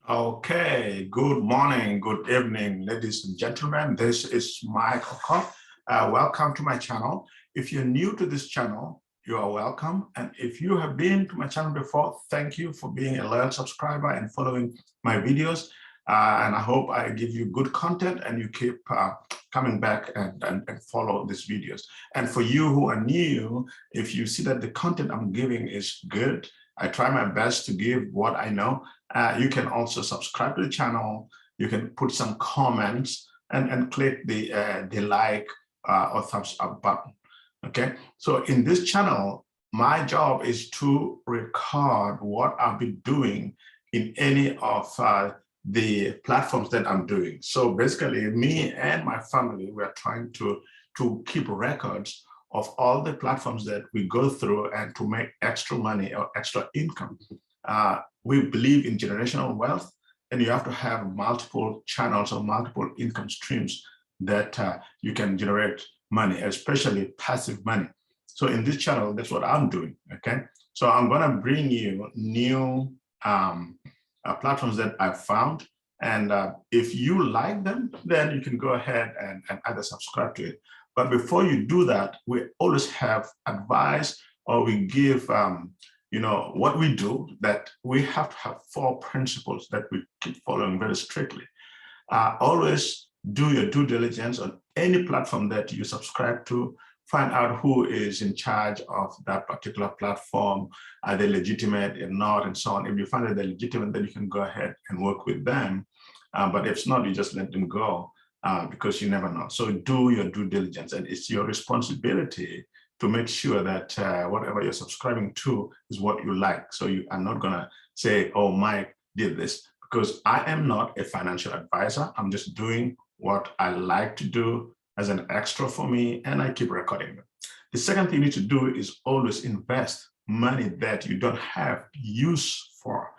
Okay, good morning, good evening, ladies and gentlemen. This is Mike Okot. Welcome to my channel. If you're new to this channel, you are welcome. And if you have been to my channel before, thank you for being a loyal subscriber and following my videos. And I hope I give you good content and you keep coming back and follow these videos. And for you who are new, if you see that the content I'm giving is good, I try my best to give what I know. You can also subscribe to the channel. You can put some comments and click the like or thumbs up button. Okay, so in this channel, my job is to record what I'll be doing in any of the platforms that I'm doing. So basically, me and my family, we're trying to keep records of all the platforms that we go through and to make extra money or extra income. We believe in generational wealth, and you have to have multiple channels or multiple income streams that you can generate money, especially passive money. So in this channel, that's what I'm doing, okay? So I'm gonna bring you new platforms that I've found, and if you like them, then you can go ahead and either subscribe to it. But before you do that, we always have advice, or we give, what we do, that we have to have 4 principles that we keep following very strictly. Always do your due diligence on any platform that you subscribe to. Find out who is in charge of that particular platform. Are they legitimate or not, and so on. If you find that they're legitimate, then you can go ahead and work with them. But if not, you just let them go. Because you never know. So do your due diligence, and it's your responsibility to make sure that whatever you're subscribing to is what you like. So you are not gonna say, oh, Mike did this, because I am not a financial advisor. I'm just doing what I like to do as an extra for me, and I keep recording them. The second thing you need to do is always invest money that you don't have use for.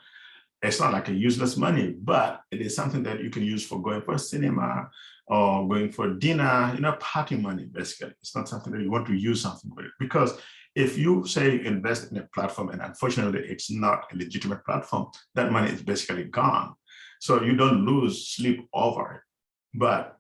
It's not like a useless money, but it is something that you can use for going for a cinema or going for dinner, party money, basically. It's not something that you want to use something with it. Because if you say you invest in a platform and unfortunately it's not a legitimate platform, that money is basically gone. So you don't lose sleep over it. But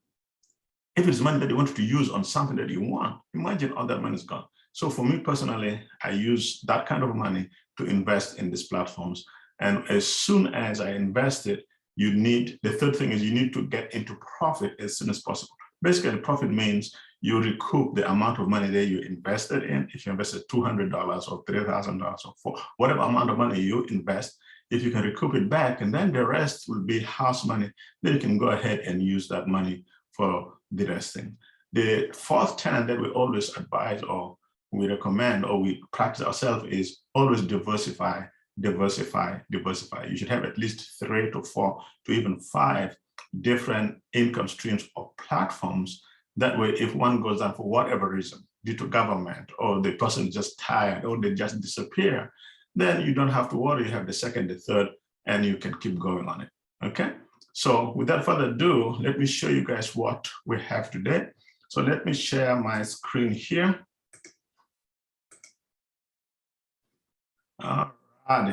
if it's money that you want to use on something that you want, imagine all that money is gone. So for me personally, I use that kind of money to invest in these platforms. And as soon as I invest it, the third thing is you need to get into profit as soon as possible. Basically, profit means you recoup the amount of money that you invested in. If you invested $200 or $3,000 or for whatever amount of money you invest, if you can recoup it back, and then the rest will be house money, then you can go ahead and use that money for the resting. The fourth tenet that we always advise, or we recommend, or we practice ourselves, is always diversify. You should have at least 3 to 4 to even 5 different income streams or platforms. That way, if one goes down for whatever reason, due to government, or the person is just tired, or they just disappear, then you don't have to worry. You have the second, the third, and you can keep going on it, okay? So without further ado, let me show you guys what we have today. So let me share my screen here.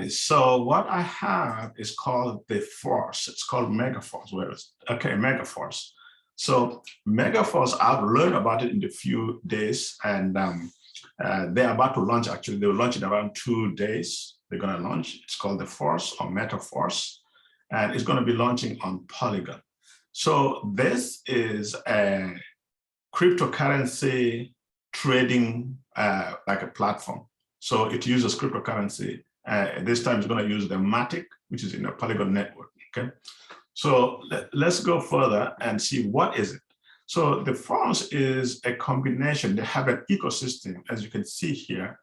So what I have is called the Force. It's called Megaforce. Megaforce. So Megaforce, I've learned about it in a few days, and they're about to launch. Actually, they will launch in around 2 days. They're going to launch. It's called the Force, or Metaforce, and it's going to be launching on Polygon. So this is a cryptocurrency trading like a platform. So it uses cryptocurrency. This time it's going to use the Matic, which is in a Polygon network, okay? So let's go further and see what is it. So the Force is a combination. They have an ecosystem, as you can see here.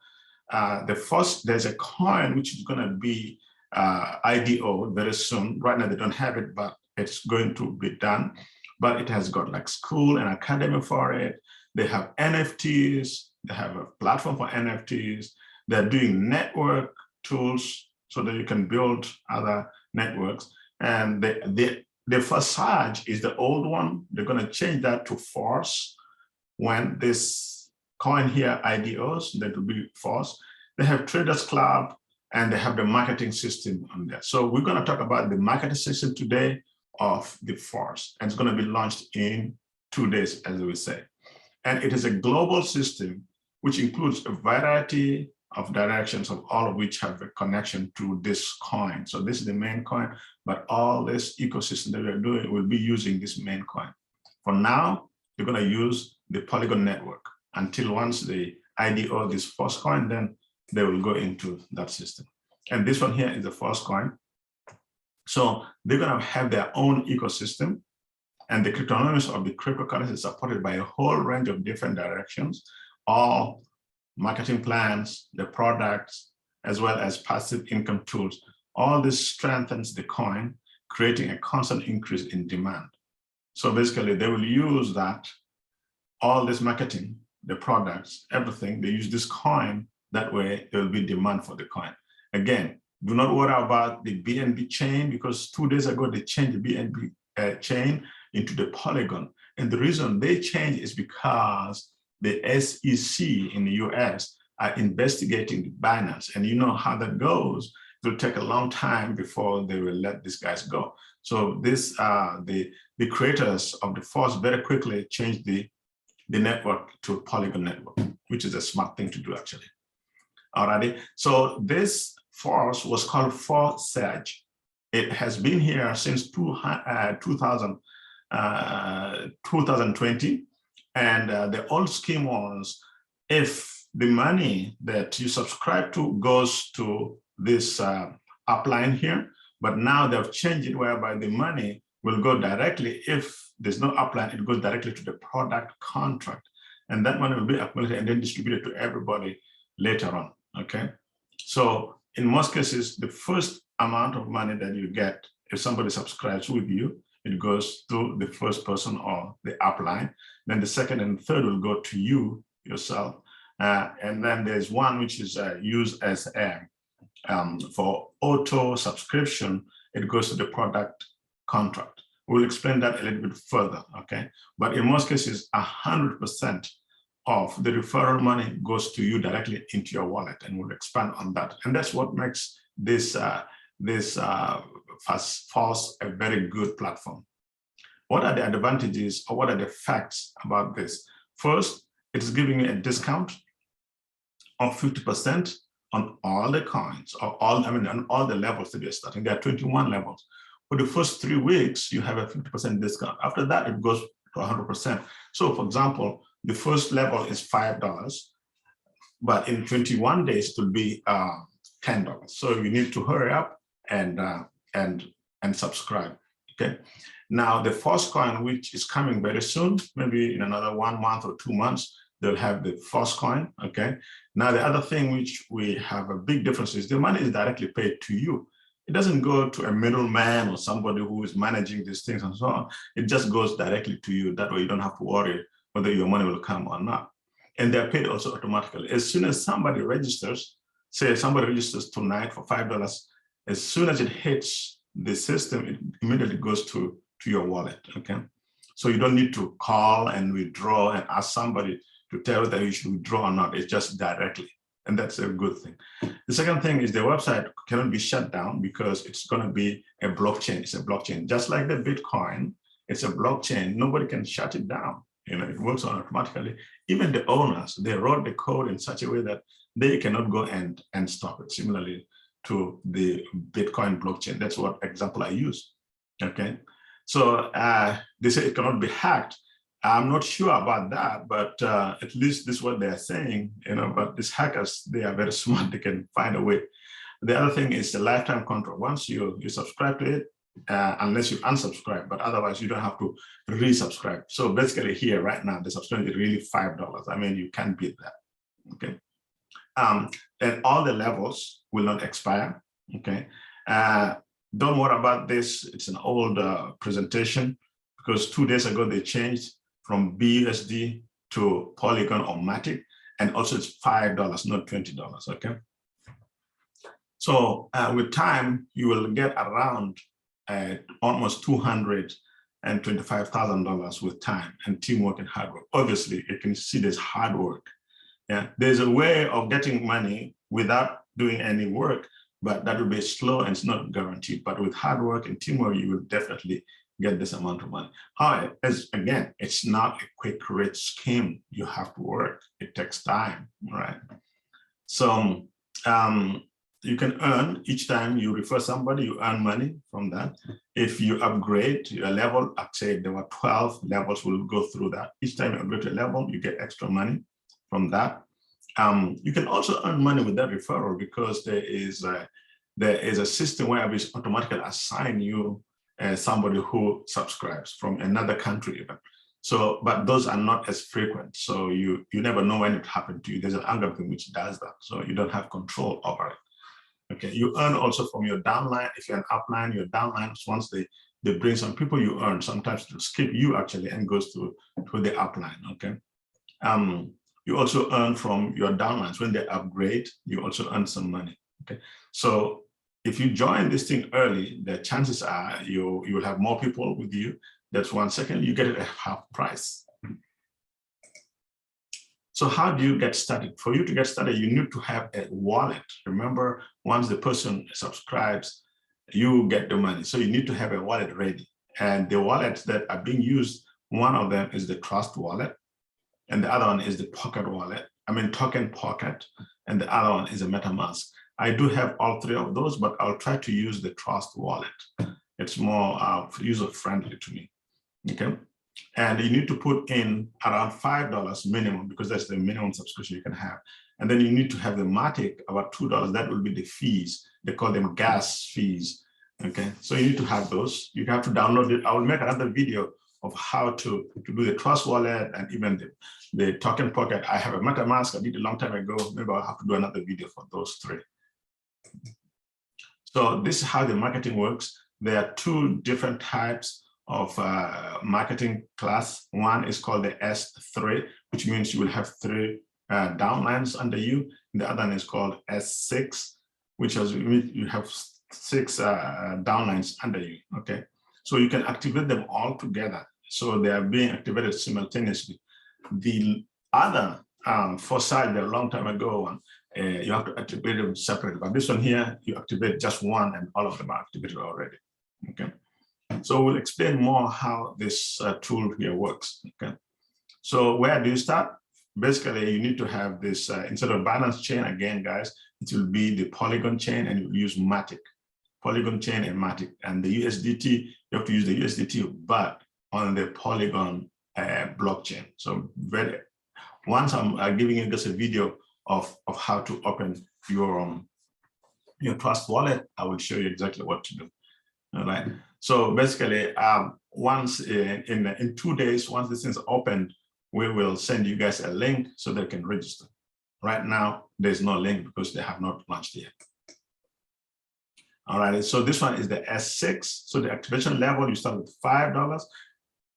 There's a coin which is going to be IDO very soon. Right now they don't have it, but it's going to be done. But it has got like school and academy for it. They have NFTs. They have a platform for NFTs. They're doing network tools so that you can build other networks. And the Forsage is the old one. They're going to change that to Force. When this coin here IDOs, that will be Force. They have Traders Club. and they have the marketing system on there. So we're going to talk about the marketing system today of the Force, and it's going to be launched in 2 days, as we say. And it is a global system which includes a variety of directions, of all of which have a connection to this coin. So this is the main coin, but all this ecosystem that we're doing will be using this main coin. For now, they're going to use the Polygon network until once the IDO this Force coin, then they will go into that system. And this one here is the Force coin. So they're going to have their own ecosystem, and the cryptonomics of the cryptocurrency is supported by a whole range of different directions, all marketing plans, the products, as well as passive income tools. All this strengthens the coin, creating a constant increase in demand. So basically, they will use that, all this marketing, the products, everything, they use this coin. That way, there will be demand for the coin. Again, do not worry about the BNB chain, because 2 days ago, they changed the BNB chain into the Polygon. And the reason they changed is because the SEC in the US are investigating Binance. And you know how that goes. It will take a long time before they will let these guys go. So this, the creators of the Force very quickly changed the network to Polygon network, which is a smart thing to do, actually. Alrighty, so this Force was called ForceSurge. It has been here since 2020, and the old scheme was, if the money that you subscribe to goes to this upline here, but now they've changed it whereby the money will go directly. If there's no upline, it goes directly to the product contract, and that money will be accumulated and then distributed to everybody later on. Okay, so in most cases, the first amount of money that you get, if somebody subscribes with you, it goes to the first person or the upline. Then the second and third will go to you yourself. And then there's one which is used as for auto subscription. It goes to the product contract. We'll explain that a little bit further, okay? But in most cases, 100% of the referral money goes to you directly into your wallet, and we'll expand on that. And that's what makes this Force a very good platform. What are the advantages, or what are the facts about this? First, it's giving you a discount of 50% on all the coins, or on all the levels that you're starting. There are 21 levels. For the first 3 weeks, you have a 50% discount. After that, it goes to 100%. So for example, the first level is $5, but in 21 days, it will be $10. So you need to hurry up and subscribe, okay? Now the Force coin, which is coming very soon, maybe in another 1 month or 2 months, they'll have the Force coin, okay? Now the other thing which we have a big difference is the money is directly paid to you. It doesn't go to a middleman or somebody who is managing these things and so on. It just goes directly to you. That way you don't have to worry whether your money will come or not. And they're paid also automatically. As soon as somebody registers, say somebody registers tonight for $5, as soon as it hits the system, it immediately goes to your wallet, okay? So you don't need to call and withdraw and ask somebody to tell that you should withdraw or not. It's just directly, and that's a good thing. The second thing is the website cannot be shut down because it's going to be a blockchain. It's a blockchain, just like the Bitcoin. It's a blockchain. Nobody can shut it down. You know, it works on automatically. Even the owners, they wrote the code in such a way that they cannot go and stop it. Similarly to the Bitcoin blockchain. That's what example I use, okay? So they say it cannot be hacked. I'm not sure about that, but at least this is what they're saying, you know, but these hackers, they are very smart, they can find a way. The other thing is the lifetime contract. Once you subscribe to it, unless you unsubscribe, but otherwise you don't have to resubscribe. So basically here right now, the subscription is really $5. I mean, you can't beat that, okay? And all the levels will not expire, okay? Don't worry about this. It's an old presentation because 2 days ago they changed from BUSD to Polygon or Matic, and also it's $5, not $20, okay? So with time, you will get around almost $225,000 with time and teamwork and hard work. Obviously, you can see there's hard work. Yeah, there's a way of getting money without doing any work, but that will be slow and it's not guaranteed. But with hard work and teamwork, you will definitely get this amount of money. However, again, it's not a quick rich scheme. You have to work. It takes time, right? So you can earn each time you refer somebody, you earn money from that. If you upgrade your level, I'd say there were 12 levels, we'll go through that. Each time you upgrade a level, you get extra money from that. You can also earn money with that referral because there is a system where we automatically assign you somebody who subscribes from another country even. So, but those are not as frequent. So you never know when it happened to you. There's an algorithm which does that. So you don't have control over it. Okay, you earn also from your downline. If you're an upline, your downlines, once they bring some people, you earn. Sometimes to skip you actually and goes to the upline, okay? You also earn from your downlines. When they upgrade, you also earn some money, okay? So if you join this thing early, the chances are you will have more people with you. That's one. Second, you get it at half price. So how do you get started? For you to get started, you need to have a wallet. Remember, once the person subscribes, you get the money. So you need to have a wallet ready. And the wallets that are being used, one of them is the Trust Wallet, and the other one is the Pocket Wallet. I mean, Token Pocket, and the other one is a MetaMask. I do have all three of those, but I'll try to use the Trust Wallet. It's more user-friendly to me, okay? And you need to put in around $5 minimum because that's the minimum subscription you can have. And then you need to have the Matic, about $2. That will be the fees. They call them gas fees. Okay, so you need to have those. You have to download it. I will make another video of how to do the Trust Wallet and even the Token Pocket. I have a MetaMask. I did a long time ago. Maybe I'll have to do another video for those three. So this is how the marketing works. There are two different types of marketing class. One is called the S3, which means you will have 3 downlines under you. And the other one is called S6, which is you have 6 downlines under you, okay? So you can activate them all together. So they are being activated simultaneously. The other, for side, a long time ago one, you have to activate them separately. But this one here, you activate just one and all of them are activated already, okay? So we'll explain more how this tool here works, okay? So where do you start? Basically, you need to have this, instead of Binance Chain, again, guys, it will be the Polygon chain and you'll use Matic. Polygon chain and Matic. And the USDT, you have to use the USDT, but on the Polygon blockchain. So once I'm giving you just a video of how to open your Trust Wallet, I will show you exactly what to do. All right. So basically, once in 2 days, once this is opened, we will send you guys a link so they can register. Right now, there's no link because they have not launched yet. All right, so this one is the S6. So the activation level, you start with $5.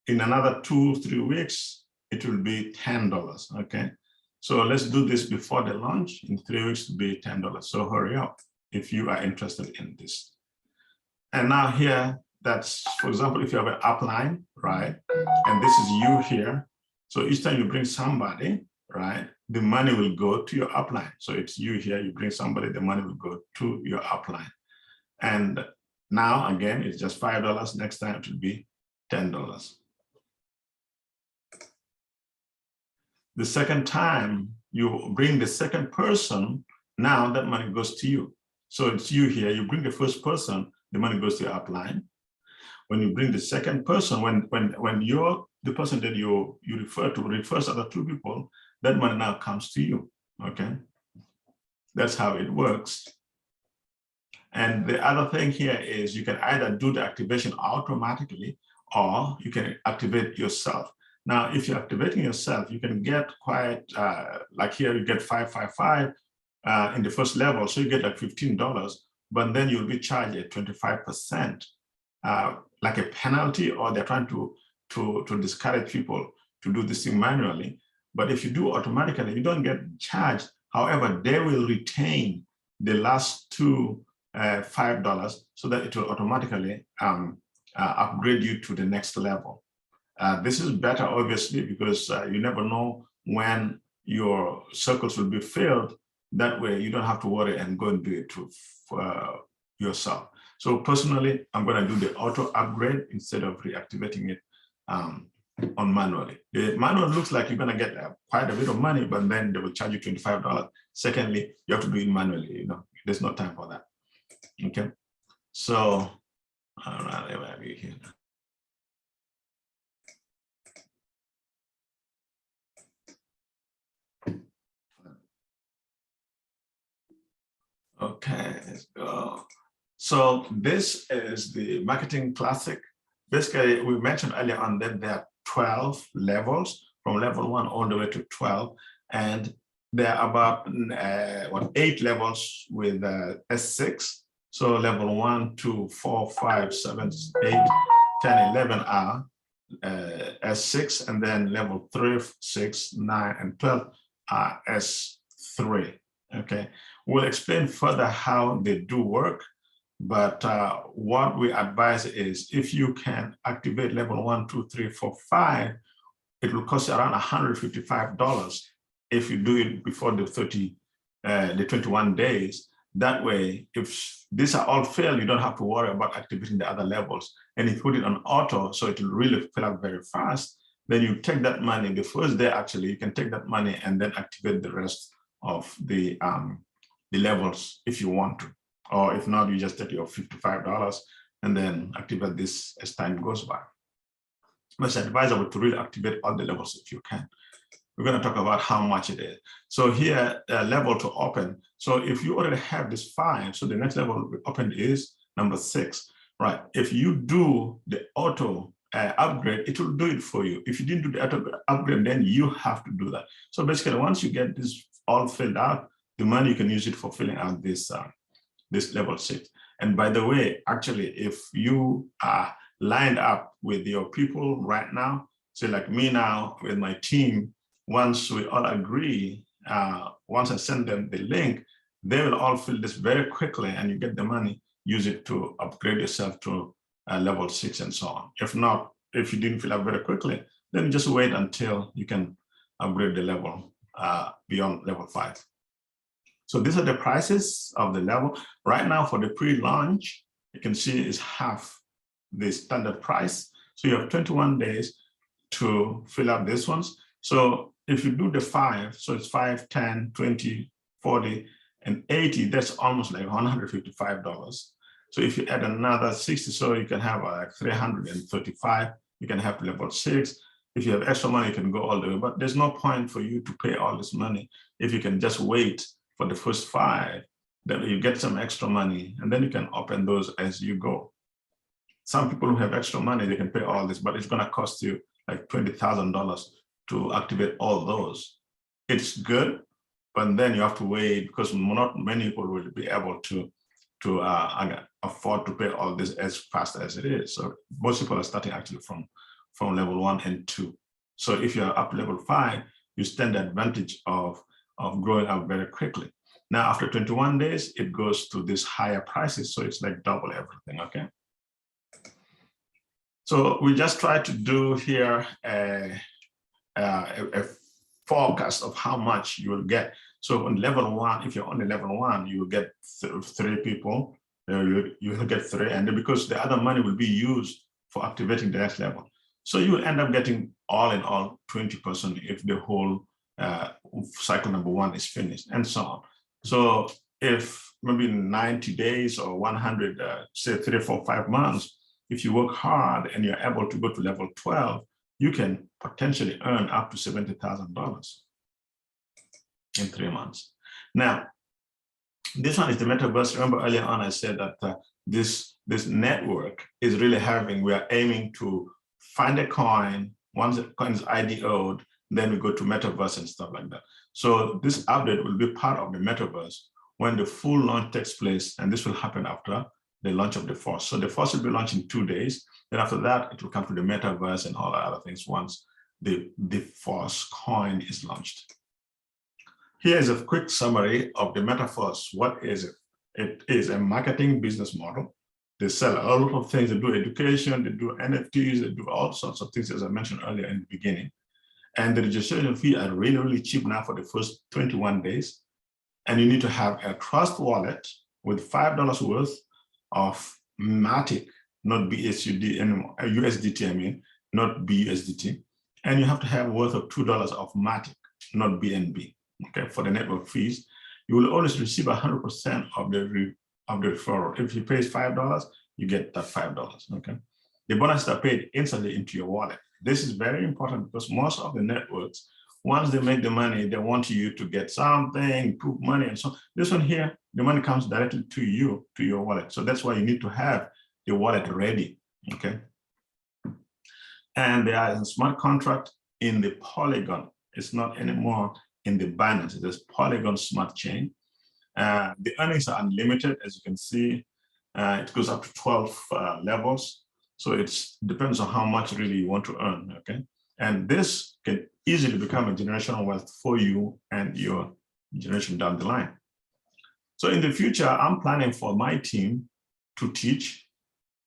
In another 2-3 weeks, it will be $10, okay? So let's do this before the launch. In 3 weeks, it will be $10. So hurry up if you are interested in this. And now here, that's, for example, if you have an upline, right? And this is you here. So each time you bring somebody, right, the money will go to your upline. So it's you here, you bring somebody, the money will go to your upline. And now, again, it's just $5. Next time it will be $10. The second time you bring the second person, now that money goes to you. So it's you here, you bring the first person, the money goes to your upline. When you bring the second person, when you're the person that you refer to refers other 2 people, that money now comes to you, okay? That's how it works. And the other thing here is you can either do the activation automatically or you can activate yourself. Now, if you're activating yourself, you can get quite, like here, you get 555 in the first level. So you get like $15, but then you'll be charged at 25%, like a penalty, or they're trying to discourage people to do this thing manually. But if you do automatically, you don't get charged. However, they will retain the last 2 $5 so that it will automatically upgrade you to the next level. This is better, obviously, because you never know when your circles will be filled. That way you don't have to worry and go and do it yourself. So personally, I'm going to do the auto upgrade instead of reactivating it on manually. The manual looks like you're going to get quite a bit of money, but then they will charge you $25. Secondly, you have to do it manually. You know, there's no time for that. Okay. So, all right, let me have you here. Okay, let's go. So this is the Marketing Classic. Basically, we mentioned earlier on that there are 12 levels, from level 1 all the way to 12. And there are about 8 levels with S6. So level 1, 2, 4, 5, 7, 8, 10, 11 are S6. And then level 3, 6, 9, and 12 are S3. Okay, we'll explain further how they do work, but what we advise is if you can activate level 1, 2, 3, 4, 5, it will cost you around $155 if you do it before the 21 days. That way, if these are all failed, you don't have to worry about activating the other levels. And if you put it on auto, so it will really fill up very fast, then you take that money the first day, actually, you can take that money and then activate the rest of the levels if you want to, or if not, you just take your $55 and then activate this as time goes by. But it's advisable to really activate all the levels if you can. We're going to talk about how much it is. So here, level to open. So if you already have this 5, so the next level we open is number 6, right? If you do the auto upgrade, it will do it for you. If you didn't do the auto upgrade, then you have to do that. So basically, once you get this all filled out, the money you can use it for filling out this this level 6. And by the way, actually, if you are lined up with your people right now, say like me now with my team, once we all agree, once I send them the link, they will all fill this very quickly and you get the money, use it to upgrade yourself to level 6 and so on. If not, if you didn't fill up very quickly, then just wait until you can upgrade the level beyond level 5. So these are the prices of the level. Right now for the pre-launch, you can see is half the standard price. So you have 21 days to fill out these ones. So if you do the 5, so it's 5, 10, 20, 40, and 80, that's almost like $155. So if you add another 60, so you can have like 335, you can have level 6. If you have extra money, you can go all the way, but there's no point for you to pay all this money if you can just wait for the first 5, then you get some extra money, and then you can open those as you go. Some people who have extra money, they can pay all this, but it's going to cost you like $20,000 to activate all those. It's good, but then you have to wait because not many people will be able to afford to pay all this as fast as it is. So most people are starting actually from level 1 and 2. So if you're up to level 5, you stand the advantage of growing up very quickly. Now, after 21 days, it goes to these higher prices. So it's like double everything, okay? So we just try to do here a forecast of how much you will get. So on level 1, if you're on the level 1, you will get 3 people, you will get 3, and because the other money will be used for activating the next level. So you will end up getting all in all 20% if the whole cycle number 1 is finished, and so on. So if maybe 90 days or 100, say 3, 4, 5 months, if you work hard and you're able to go to level 12, you can potentially earn up to $70,000 in 3 months. Now, this one is the metaverse. Remember earlier on I said that this network is really we are aiming to find a coin. Once the coin is IDO'd, then we go to metaverse and stuff like that. So this update will be part of the metaverse when the full launch takes place, and this will happen after the launch of the Force. So the Force will be launched in 2 days. Then after that, it will come to the metaverse and all the other things once the Force coin is launched. Here is a quick summary of the Metaverse. What is it? It is a marketing business model. They sell a lot of things. They do education, they do NFTs, they do all sorts of things, as I mentioned earlier in the beginning. And the registration fee are really, really cheap now for the first 21 days. And you need to have a trust wallet with $5 worth of Matic, not BSUD anymore, USDT, I mean, not BUSDT. And you have to have worth of $2 of Matic, not BNB, okay, for the network fees. You will always receive 100% of the referral. If you pay $5, you get that $5, okay? The bonuses are paid instantly into your wallet. This is very important because most of the networks, once they make the money, they want you to get something, prove money, and so this one here, the money comes directly to you, to your wallet. So that's why you need to have the wallet ready, okay? And there is a smart contract in the Polygon. It's not anymore in the Binance. It is Polygon Smart Chain. The earnings are unlimited, as you can see. It goes up to 12 levels. So it depends on how much really you want to earn, okay? And this can easily become a generational wealth for you and your generation down the line. So in the future, I'm planning for my team to teach.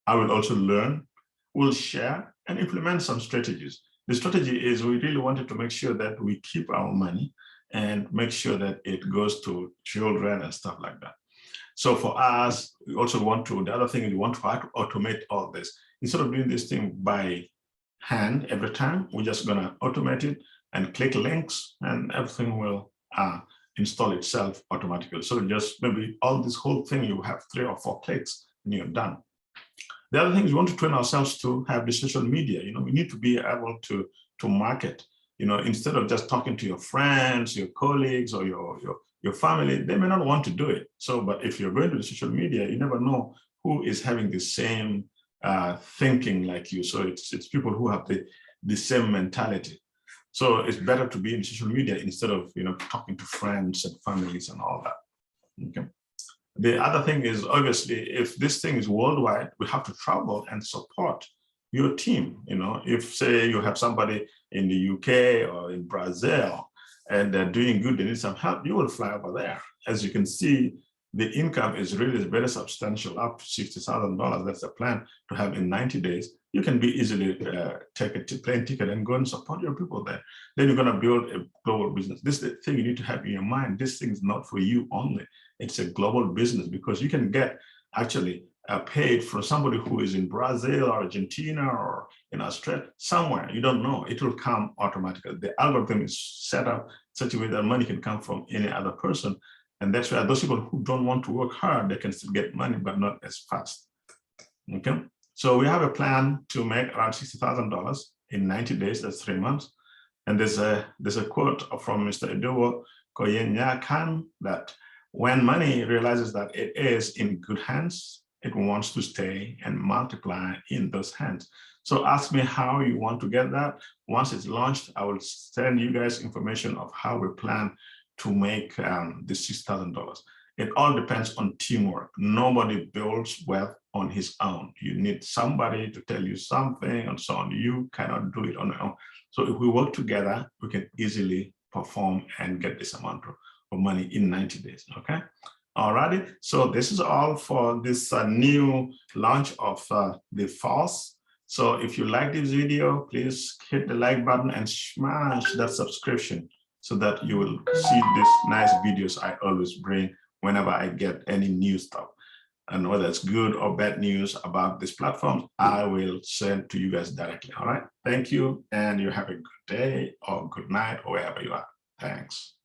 I will also learn, we'll share and implement some strategies. The strategy is we really wanted to make sure that we keep our money and make sure that it goes to children and stuff like that. So for us, we also want to, the other thing is we want to automate all this. Instead of doing this thing by hand every time, we're just gonna automate it and click links and everything will install itself automatically. So just maybe all this whole thing, you have 3 or 4 clicks and you're done. The other thing is we want to train ourselves to have the social media. You know, we need to be able to market. You know, instead of just talking to your friends, your colleagues, or your family, they may not want to do it. So, but if you're going to the social media, you never know who is having the same thinking like you. So it's people who have the same mentality. So it's better to be in social media instead of, you know, talking to friends and families and all that. Okay. The other thing is, obviously, if this thing is worldwide, we have to travel and support your team. You know, if say you have somebody in the UK or in Brazil and they're doing good, they need some help, you will fly over there. As you can see, the income is really very substantial, up to $60,000. That's the plan to have in 90 days. You can be easily take a plane ticket and go and support your people there. Then you're going to build a global business. This is the thing you need to have in your mind. This thing is not for you only. It's a global business because you can get actually paid from somebody who is in Brazil or Argentina or in Australia, somewhere, you don't know, it will come automatically. The algorithm is set up such a way that money can come from any other person. And that's why those people who don't want to work hard, they can still get money, but not as fast, okay? So we have a plan to make around $60,000 in 90 days, that's 3 months. And there's a quote from Mr. Edowo Koyenyakan that when money realizes that it is in good hands, it wants to stay and multiply in those hands. So ask me how you want to get that. Once it's launched, I will send you guys information of how we plan to make this $6,000. It all depends on teamwork. Nobody builds wealth on his own. You need somebody to tell you something and so on. You cannot do it on your own. So if we work together, we can easily perform and get this amount of money in 90 days, okay? Alrighty, so this is all for this new launch of the FOSS. So if you like this video, please hit the like button and smash that subscription so that you will see these nice videos I always bring whenever I get any new stuff. And whether it's good or bad news about this platform, I will send to you guys directly, all right? Thank you, and you have a good day or good night or wherever you are. Thanks.